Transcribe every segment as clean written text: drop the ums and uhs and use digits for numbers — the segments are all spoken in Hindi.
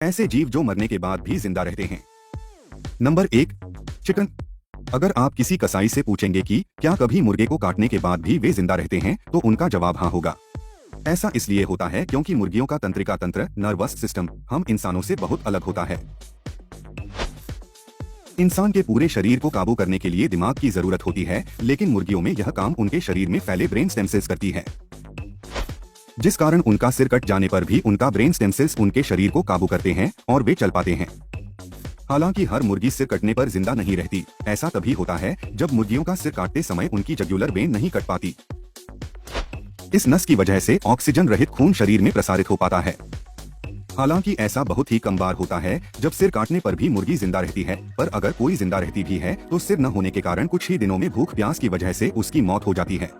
ऐसे जीव जो मरने के बाद भी जिंदा रहते हैं। Number 1, chicken. अगर आप किसी कसाई से पूछेंगे कि क्या कभी मुर्गे को काटने के बाद भी वे जिंदा रहते हैं, तो उनका जवाब हाँ होगा। ऐसा इसलिए होता है क्योंकि मुर्गियों का तंत्रिका तंत्र, नर्वस सिस्टम, हम इंसानों से बहुत अलग होता है। इंसान के पूरे शरीर को काबू करने के लिए दिमाग की जरूरत होती है, लेकिन मुर्गियों में यह काम उनके शरीर में फैले ब्रेन स्टेम सेल्स करती है, जिस कारण उनका सिर कट जाने पर भी उनका ब्रेन स्टेम सेल्स उनके शरीर को काबू करते हैं और वे चल पाते हैं। हालांकि हर मुर्गी सिर कटने पर जिंदा नहीं रहती। ऐसा तभी होता है जब मुर्गियों का सिर काटते समय उनकी जगुलर वेन नहीं कट पाती। इस नस की वजह से ऑक्सीजन रहित खून शरीर में प्रसारित हो पाता है। हालांकि ऐसा बहुत ही कम बार होता है जब सिर काटने पर भी मुर्गी जिंदा रहती है, पर अगर कोई जिंदा रहती भी है तो सिर न होने के कारण कुछ ही दिनों में भूख प्यास की वजह से उसकी मौत हो जाती है।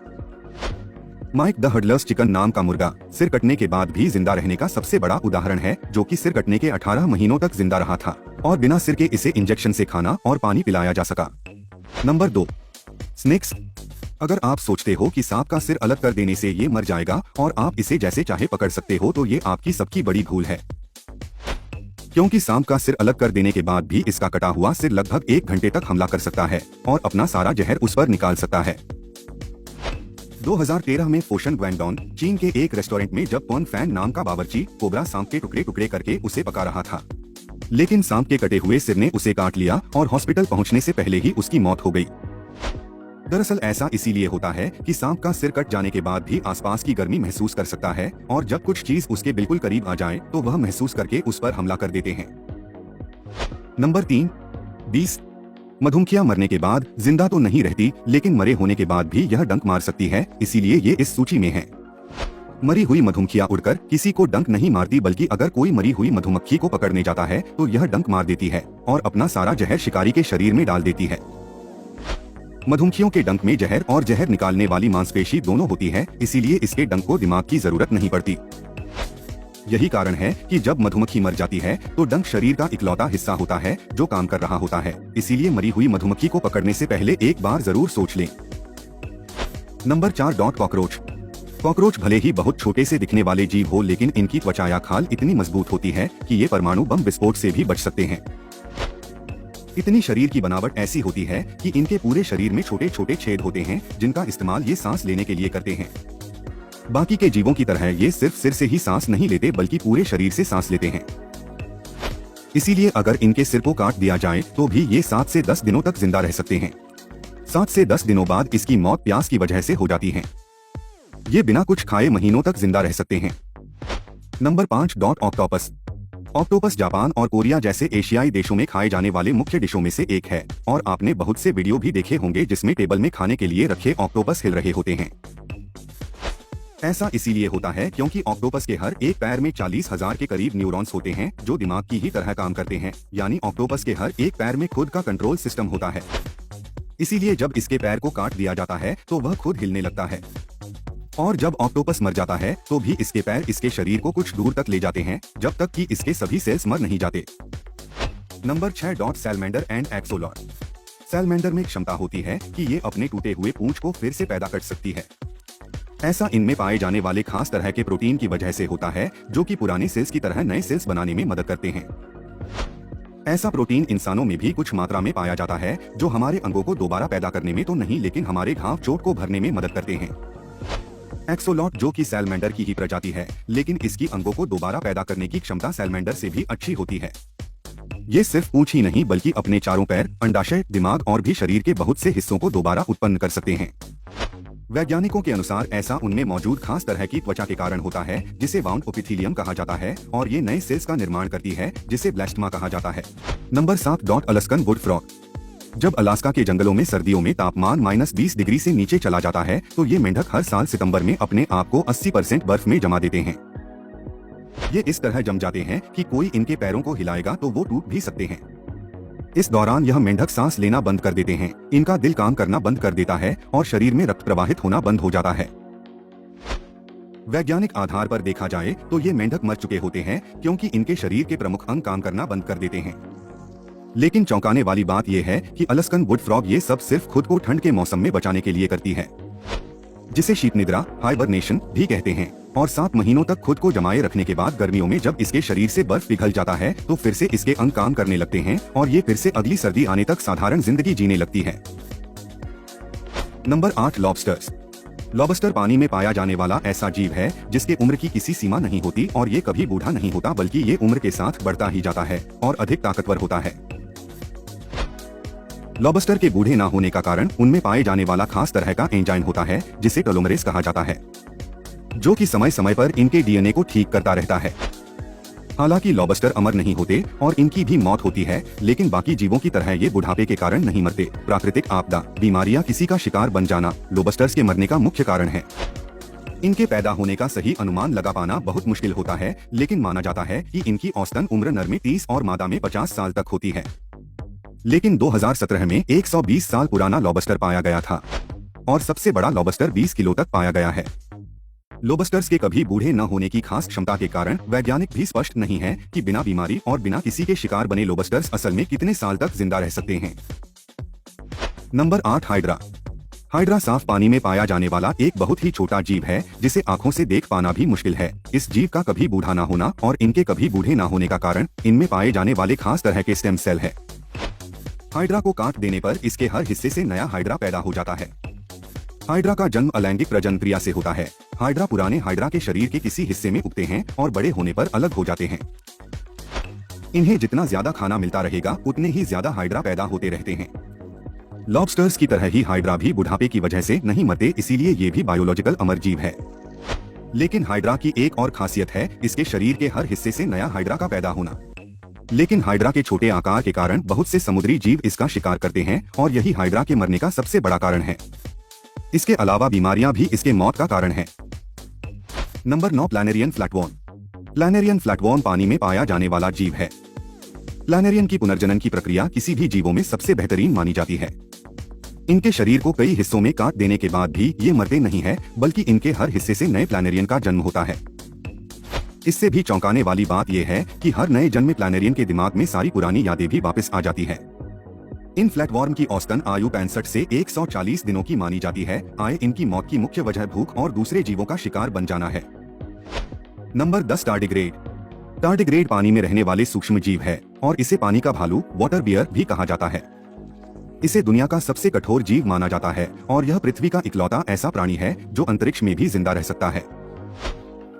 माइक द हडलर्स चिकन नाम का मुर्गा सिर कटने के बाद भी जिंदा रहने का सबसे बड़ा उदाहरण है, जो कि सिर कटने के 18 महीनों तक जिंदा रहा था और बिना सिर के इसे इंजेक्शन से खाना और पानी पिलाया जा सका। Number 2, snacks. अगर आप सोचते हो कि सांप का सिर अलग कर देने से ये मर जाएगा और आप इसे जैसे चाहे पकड़ सकते हो, तो ये आपकी सबकी बड़ी भूल है, क्योंकि सांप का सिर अलग कर देने के बाद भी इसका कटा हुआ सिर लगभग 1 घंटे तक हमला कर सकता है और अपना सारा जहर उस पर निकाल सकता है। 2013 में फोशन ग्वैंगडोंग, चीन के एक रेस्टोरेंट में जब पॉन फैन नाम का बावर्ची कोबरा सांप के टुकड़े टुकड़े करके उसे पका रहा था, लेकिन सांप के कटे हुए सिर ने उसे काट लिया और हॉस्पिटल पहुंचने से पहले ही उसकी मौत हो गई। दरअसल ऐसा इसीलिए होता है कि सांप का सिर कट जाने के बाद भी आसपास की गर्मी महसूस कर सकता है और जब कुछ चीज उसके बिल्कुल करीब आ जाए तो वह महसूस करके उस पर हमला कर देते हैं। नंबर 3, बीस। मधुमक्खियां मरने के बाद जिंदा तो नहीं रहती, लेकिन मरे होने के बाद भी यह डंक मार सकती है, इसीलिए ये इस सूची में है। मरी हुई मधुमक्खियां उड़कर किसी को डंक नहीं मारती, बल्कि अगर कोई मरी हुई मधुमक्खी को पकड़ने जाता है तो यह डंक मार देती है और अपना सारा जहर शिकारी के शरीर में डाल देती है। मधुमक्खियों के डंक में जहर और जहर निकालने वाली मांसपेशी दोनों होती है, इसीलिए इसके डंक को दिमाग की जरूरत नहीं पड़ती। यही कारण है कि जब मधुमक्खी मर जाती है तो डंक शरीर का इकलौता हिस्सा होता है जो काम कर रहा होता है, इसीलिए मरी हुई मधुमक्खी को पकड़ने से पहले एक बार जरूर सोच लें। Number 4, cockroach. कॉकरोच भले ही बहुत छोटे से दिखने वाले जीव हो, लेकिन इनकी त्वचा या खाल इतनी मजबूत होती है कि ये परमाणु बम विस्फोट से भी बच सकते हैं। इतनी शरीर की बनावट ऐसी होती है कि इनके पूरे शरीर में छोटे छोटे छेद होते हैं, जिनका इस्तेमाल ये सांस लेने के लिए करते हैं। बाकी के जीवों की तरह ये सिर्फ सिर से ही सांस नहीं लेते, बल्कि पूरे शरीर से सांस लेते हैं। इसीलिए अगर इनके सिर को काट दिया जाए तो भी ये 7 से 10 दिनों तक जिंदा रह सकते हैं। 7 से 10 दिनों बाद इसकी मौत प्यास की वजह से हो जाती है। ये बिना कुछ खाए महीनों तक जिंदा रह सकते हैं। Number 5, octopus. ऑक्टोपस जापान और कोरिया जैसे एशियाई देशों में खाए जाने वाले मुख्य डिशों में से एक है और आपने बहुत से वीडियो भी देखे होंगे जिसमें टेबल में खाने के लिए रखे ऑक्टोपस हिल रहे होते हैं। ऐसा इसीलिए होता है क्योंकि ऑक्टोपस के हर एक पैर में 40,000 के करीब न्यूरॉन्स होते हैं जो दिमाग की ही तरह काम करते हैं, यानी ऑक्टोपस के हर एक पैर में खुद का कंट्रोल सिस्टम होता है। इसीलिए जब इसके पैर को काट दिया जाता है तो वह खुद हिलने लगता है, और जब ऑक्टोपस मर जाता है तो भी इसके पैर इसके शरीर को कुछ दूर तक ले जाते हैं, जब तक कि इसके सभी सेल्स मर नहीं जाते। Number 6, salamander and axolotl. Salamander में क्षमता होती है कि ये अपने टूटे हुए पूंछ को फिर से पैदा कर सकती है। ऐसा इनमें पाए जाने वाले खास तरह के प्रोटीन की वजह से होता है, जो कि पुराने सेल्स की तरह नए सेल्स बनाने में मदद करते हैं। ऐसा प्रोटीन इंसानों में भी कुछ मात्रा में पाया जाता है, जो हमारे अंगों को दोबारा पैदा करने में तो नहीं, लेकिन हमारे घाव चोट को भरने में मदद करते हैं। एक्सोलॉट, जो कि सैलमेंडर की ही प्रजाति है, लेकिन इसकी अंगों को दोबारा पैदा करने की क्षमता सैलमेंडर से भी अच्छी होती है। ये सिर्फ पूंछ ही नहीं, बल्कि अपने चारों पैर, अंडाशय, दिमाग और भी शरीर के बहुत से हिस्सों को दोबारा उत्पन्न कर सकते हैं। वैज्ञानिकों के अनुसार ऐसा उनमें मौजूद खास तरह की त्वचा के कारण होता है, जिसे वाउंड एपिथेलियम कहा जाता है, और ये नए सेल्स का निर्माण करती है, जिसे ब्लास्टमा कहा जाता है। Number 7, Alaskan would frog. जब अलास्का के जंगलों में सर्दियों में तापमान -20 डिग्री से नीचे चला जाता है तो ये मेंढक हर साल सितंबर में अपने आप को 80% बर्फ में जमा देते हैं। ये इस तरह जम जाते हैं कि कोई इनके पैरों को हिलाएगा तो वो टूट भी सकते हैं। इस दौरान यह मेंढक सांस लेना बंद कर देते हैं, इनका दिल काम करना बंद कर देता है और शरीर में रक्त प्रवाहित होना बंद हो जाता है। वैज्ञानिक आधार पर देखा जाए तो ये मेंढक मर चुके होते हैं, क्योंकि इनके शरीर के प्रमुख अंग काम करना बंद कर देते हैं। लेकिन चौंकाने वाली बात यह है कि अलास्कन वुड फ्रॉग ये सब सिर्फ खुद को ठंड के मौसम में बचाने के लिए करती है, जिसे शीत निद्रा, हाइबरनेशन भी कहते हैं। और 7 महीनों तक खुद को जमाए रखने के बाद गर्मियों में जब इसके शरीर से बर्फ पिघल जाता है तो फिर से इसके अंग काम करने लगते हैं और ये फिर से अगली सर्दी आने तक साधारण जिंदगी जीने लगती है। Number 8 lobsters. लॉबस्टर पानी में पाया जाने वाला ऐसा जीव है जिसके उम्र की किसी सीमा नहीं होती और ये कभी बूढ़ा नहीं होता, बल्कि ये उम्र के साथ बढ़ता ही जाता है और अधिक ताकतवर होता है। लॉबस्टर के बूढ़े ना होने का कारण उनमें पाए जाने वाला खास तरह का एंजाइम होता है जिसे टेलोमेरेज कहा जाता है, जो कि समय समय पर इनके डीएनए को ठीक करता रहता है। हालांकि लॉबस्टर अमर नहीं होते और इनकी भी मौत होती है, लेकिन बाकी जीवों की तरह ये बुढ़ापे के कारण नहीं मरते। प्राकृतिक आपदा, बीमारियां, किसी का शिकार बन जाना लॉबस्टर्स के मरने का मुख्य कारण है। इनके पैदा होने का सही अनुमान लगा पाना बहुत मुश्किल होता है, लेकिन माना जाता है कि इनकी औसतन उम्र नर में 30 और मादा में 50 साल तक होती है। लेकिन 2017 में 120 साल पुराना लॉबस्टर पाया गया था और सबसे बड़ा लॉबस्टर 20 किलो तक पाया गया है। लॉबस्टर्स के कभी बूढ़े न होने की खास क्षमता के कारण वैज्ञानिक भी स्पष्ट नहीं है कि बिना बीमारी और बिना किसी के शिकार बने लॉबस्टर्स असल में कितने साल तक जिंदा रह सकते हैं। Number 8 hydra. हाइड्रा साफ पानी में पाया जाने वाला एक बहुत ही छोटा जीव है जिसे आंखों से देख पाना भी मुश्किल है। इस जीव का कभी बूढ़ा ना होना और इनके कभी बूढ़े ना होने का कारण इनमें पाए जाने वाले खास तरह के स्टेम सेल है। हाइड्रा को काट देने पर इसके हर हिस्से से नया हाइड्रा पैदा हो जाता है। हाइड्रा का जन्म अलैंगिक प्रजनन क्रिया से होता है। हाइड्रा पुराने हाइड्रा के शरीर के किसी हिस्से में उगते हैं और बड़े होने पर अलग हो जाते हैं। इन्हें जितना ज्यादा खाना मिलता रहेगा उतने ही ज्यादा हाइड्रा पैदा होते रहते हैं। लॉबस्टर्स की तरह ही हाइड्रा भी बुढ़ापे की वजह से नहीं मरते, इसीलिए ये भी बायोलॉजिकल अमर जीव है। लेकिन हाइड्रा की एक और खासियत है इसके शरीर के हर हिस्से से नया हाइड्रा का पैदा होना। लेकिन हाइड्रा के छोटे आकार के कारण बहुत से समुद्री जीव इसका शिकार करते हैं और यही हाइड्रा के मरने का सबसे बड़ा कारण है। इसके अलावा बीमारियां भी इसके मौत का कारण है। Number 9 planarian flatworm. Planarian flatworm पानी में पाया जाने वाला जीव है। प्लैनेरियन की पुनर्जनन की प्रक्रिया किसी भी जीवों में सबसे बेहतरीन मानी जाती है। इनके शरीर को कई हिस्सों में काट देने के बाद भी ये मरते नहीं है, बल्कि इनके हर हिस्से से नए प्लैनेरियन का जन्म होता है। इससे भी चौंकाने वाली बात यह है कि हर नए जन्मे प्लैनेरियन के दिमाग में सारी पुरानी यादें भी वापस आ जाती है। इन फ्लैटवर्म की औसतन आयु 65 से 140 दिनों की मानी जाती है। इनकी मौत की मुख्य वजह भूख और दूसरे जीवों का शिकार बन जाना है। Number 10 tardigrade. टार्डिग्रेड पानी में रहने वाले सूक्ष्म जीव है और इसे पानी का भालू, वाटर बियर भी कहा जाता है। इसे दुनिया का सबसे कठोर जीव माना जाता है और यह पृथ्वी का इकलौता ऐसा प्राणी है जो अंतरिक्ष में भी जिंदा रह सकता है।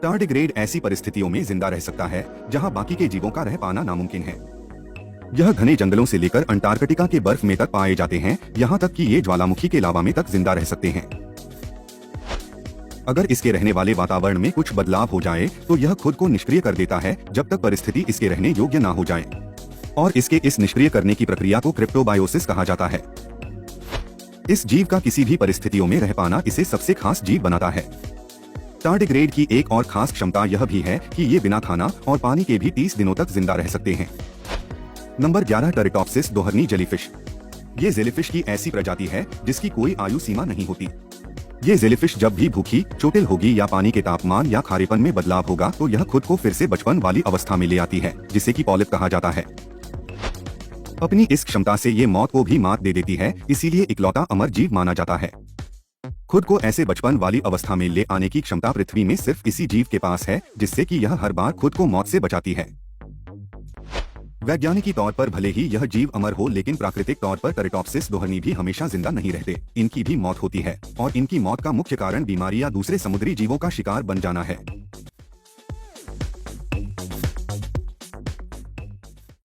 टार्डिग्रेड ऐसी परिस्थितियों में जिंदा रह सकता है जहां बाकी के जीवों का रह पाना नामुमकिन है। यह घने जंगलों से लेकर अंटार्कटिका के बर्फ में तक पाए जाते हैं, यहाँ तक कि ये ज्वालामुखी के लावा में तक जिंदा रह सकते हैं। अगर इसके रहने वाले वातावरण में कुछ बदलाव हो जाए तो यह खुद को निष्क्रिय कर देता है जब तक परिस्थिति इसके रहने योग्य ना हो जाए, और इसके इस निष्क्रिय करने की प्रक्रिया को क्रिप्टोबायोसिस कहा जाता है। इस जीव का किसी भी परिस्थितियों में रह पाना इसे सबसे खास जीव बनाता है। टार्डिग्रेड की एक और खास क्षमता यह भी है कि ये बिना खाना और पानी के भी 30 दिनों तक जिंदा रह सकते हैं। Number 11 Turritopsis dohrnii jellyfish. ये जेलीफिश की ऐसी प्रजाति है जिसकी कोई आयु सीमा नहीं होती। ये जेलीफिश जब भी भूखी, चोटिल होगी या पानी के तापमान या खारेपन में बदलाव होगा तो यह खुद को फिर से बचपन वाली अवस्था में ले आती है, जिसे कि पॉलिप कहा जाता है। अपनी इस क्षमता से ये मौत को भी मात दे देती है, इसीलिए इकलौता अमर जीव माना जाता है। खुद को ऐसे बचपन वाली अवस्था में ले आने की क्षमता पृथ्वी में सिर्फ इसी जीव के पास है, जिससे कि यह हर बार खुद को मौत से बचाती है। वैज्ञानिकी तौर पर भले ही यह जीव अमर हो, लेकिन प्राकृतिक तौर पर टेरिटॉप्सिस दोहरनी भी हमेशा जिंदा नहीं रहते। इनकी भी मौत होती है और इनकी मौत का मुख्य कारण बीमारी या दूसरे समुद्री जीवों का शिकार बन जाना है।